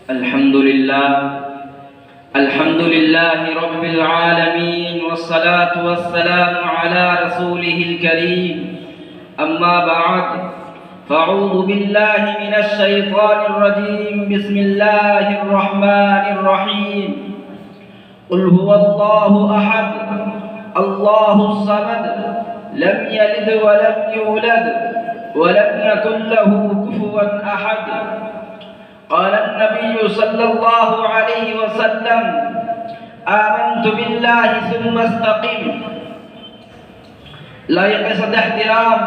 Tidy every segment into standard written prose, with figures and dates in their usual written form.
الحمد لله رب العالمين والصلاة والسلام على رسوله الكريم أما بعد فأعوذ بالله من الشيطان الرجيم بسم الله الرحمن الرحيم قل هو الله أحد الله الصمد لم يلد ولم يولد ولم يكن له كفوا أحد قال النبي صلى الله عليه وسلم آمنت بالله ثم استقم. لائق صد احترام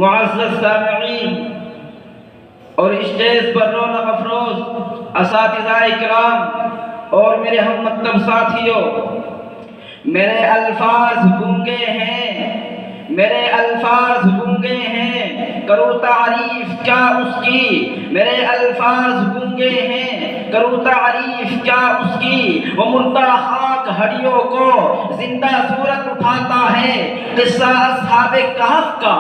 معزز سامعین اور اسٹیج پر رونق افروز اساتذہ اکرام اور میرے ہم مکتب ساتھیوں، میرے الفاظ گونگے ہیں کرو تعریف کیا اس کی، میرے الفاظ گونگے ہیں کرو تعریف کیا اس کی، وہ مردہ خاک ہڈیوں کو زندہ صورت اٹھاتا ہے، قصہ اصحاب کہف کا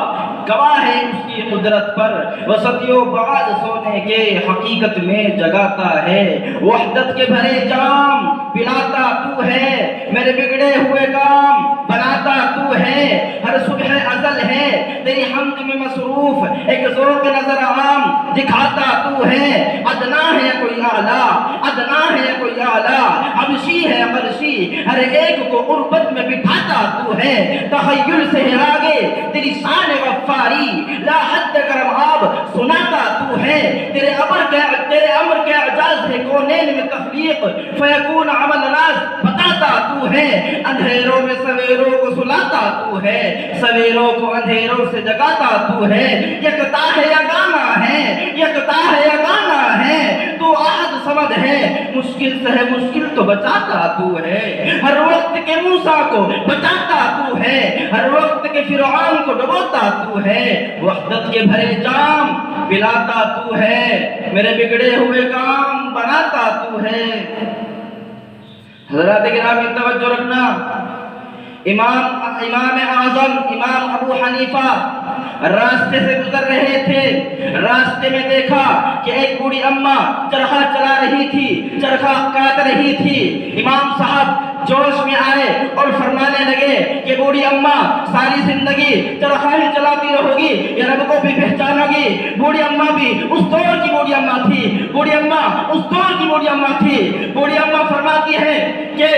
گواہ ہے اس کی قدرت پر، وہ صدیوں بعد سونے کے حقیقت میں جگاتا ہے، وحدت کے بھرے جام پلاتا تو ہے، میرے بگڑے ہوئے کام بناتا تو ہے، ہر صبح ازل ہے تیری حمد میں مصروف، ایک ذوق نظر عام دکھاتا تو ہے، ادنا ہے کوئی اعلیٰ، ادنا ہے کوئی اعلیٰ، حبشی ہے قرشی، ہر ایک کو غربت میں بٹھاتا تو ہے، تخیل سے ہے آگے تیری شان غفاری، لا حد کرم آب سناتا تو ہے، تیرے امر کے اعجاز ہے کونین میں تخلیق، فیکون عمل راز بتاتا تو ہے، اندھیروں میں سویروں کو سلاتا تو ہے، سویروں کو اندھیروں سے جگاتا تو ہے، یکتا ہے یا گانا ہے، یکتا ہے یا گانا ہے، تو احد صمد ہے، مشکل سے ہے مشکل تو بچاتا تو ہے، ہر وقت کے موسیٰ کو بچاتا تو ہے، ہر وقت کے فرعون کو ڈبوتا تو ہے، وحدت کے بھرے جام پلاتا تو ہے، میرے بگڑے ہوئے کام بناتا تو ہے۔ حضرات گرامی توجہ رکھنا، امام اعظم امام ابو حنیفہ راستے سے گزر رہے تھے، راستے میں دیکھا کہ ایک بوڑھی اماں چرخہ چلا رہی تھی، چرخہ کاٹ رہی تھی، امام صاحب جوش میں آئے اور فرمانے لگے کہ بوڑھی اماں ساری زندگی چرخہ ہی چلاتی رہو گی یا رب کو بھی پہچانو گی؟ بوڑھی اماں بھی اس دور کی بوڑھی اماں تھی، بوڑھی اماں اس دور کی بوڑھی اماں تھی، بوڑھی اماں فرماتی ہے کہ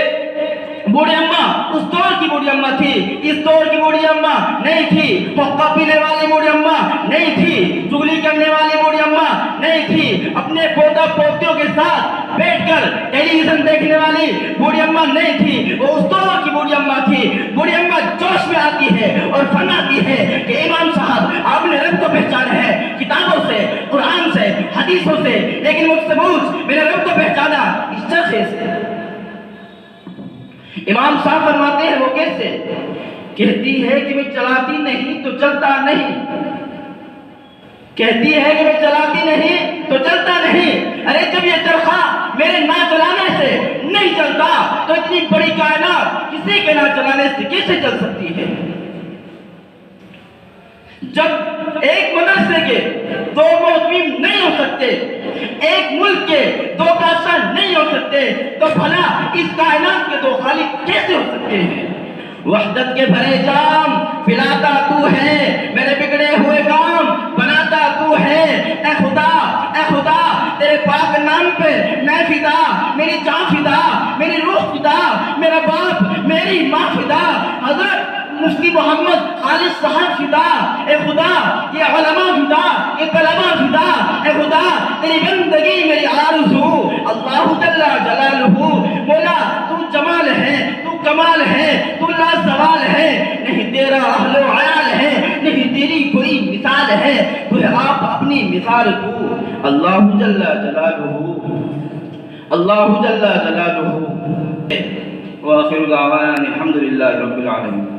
بوڑھی اماں اس دور کی بوڑھی اماں تھی، اس دور کی بوڑھی اماں نہیں تھی، حقہ پینے والی بوڑھی اماں نہیں تھی، چغلی کرنے والی بوڑھی اماں نہیں تھی، اپنے پوتا پوتیوں کے ساتھ بیٹھ کر ٹیلی ویژن دیکھنے والی بوڑھی اماں نہیں تھی، وہ اس دور کی بوڑھی اماں تھی۔ بوڑھی اماں جوش میں آتی ہے اور فرماتی ہے کہ امام صاحب آپ نے رب کو پہچانا ہے کتابوں سے، قرآن سے، حدیثوں سے، لیکن مجھ سے پوچھ میں نے رب کو پہچانا اس چرخے سے۔ امام صاحب فرماتے ہیں وہ کیسے؟ کہتی ہے کہ میں چلاتی نہیں تو چلتا نہیں، کہتی ہے کہ میں چلاتی نہیں تو چلتا نہیں، ارے جب یہ چرخہ میرے نہ چلانے سے نہیں چلتا تو اتنی بڑی کائنات کسی کے نہ چلانے سے کیسے چل سکتی ہے؟ جب ایک مدرسے کے دو محتمم نہیں ہو سکتے، ایک ملک کے دو بادشاہ نہیں ہو سکتے، تو بھلا اس کائنات کے دو خالق کیسے ہو سکتے ہیں؟ وحدت کے بھرے جام پلاتا تو ہے، میرے بگڑے ہوئے کام بناتا تو ہے، اے خدا تیرے پاک نام پہ میں فدا، میری جان فدا، میری روح فدا، میرا باپ میری ماں فدا، حضرت مفتی محمد خالد صاحب فدا، اے خدا یہ علماء فدا، یہ طلباء فدا، اے خدا تیری بندگی میری آرزو، اللہ جل جلالہ، مولا تو جمال ہے، تو کمال ہے، تو لا زوال ہے، نہیں تیرا اہل و عیال ہے، نہیں تیری کوئی مثال ہے، تو آپ اپنی مثال کو، اللہ جل جلالہ، اللہ جل جلالہ۔ وآخر دعوانا الحمد للہ رب العالمین۔